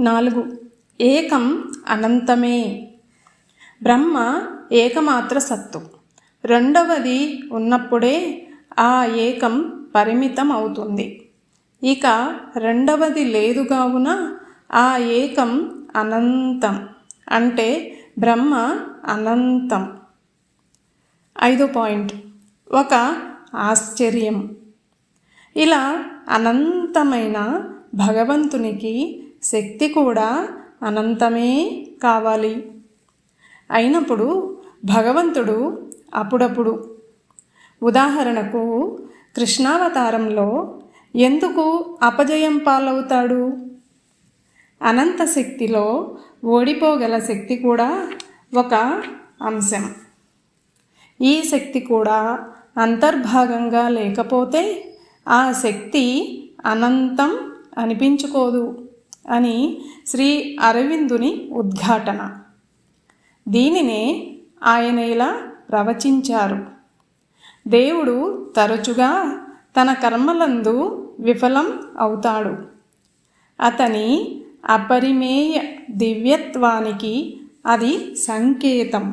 4. ఏకం అనంతమే. బ్రహ్మ ఏకమాత్ర సత్తు. రెండవది ఉన్నప్పుడే ఆ ఏకం పరిమితం అవుతుంది. ఇక రెండవది లేదు కావున ఆ ఏకం అనంతం, అంటే బ్రహ్మ అనంతం. 5 పాయింట్. ఒక ఆశ్చర్యం. ఇలా అనంతమైన భగవంతునికి శక్తి కూడా అనంతమే కావాలి. అయినప్పుడు భగవంతుడు అప్పుడప్పుడు, ఉదాహరణకు కృష్ణావతారంలో ఎందుకు అపజయం పాలవుతాడు? అనంత శక్తిలో ఓడిపోగల శక్తి కూడా ఒక అంశం. ఈ శక్తి కూడా అంతర్భాగంగా లేకపోతే ఆ శక్తి అనంతం అనిపించుకోదు అని శ్రీ అరవిందుని ఉద్ఘాటన. దీనినే ఆయన ఇలా ప్రవచించారు: దేవుడు తరచుగా తన కర్మలందు విఫలం అవుతాడు. అతని అపరిమేయ దివ్యత్వానికి అది సంకేతం.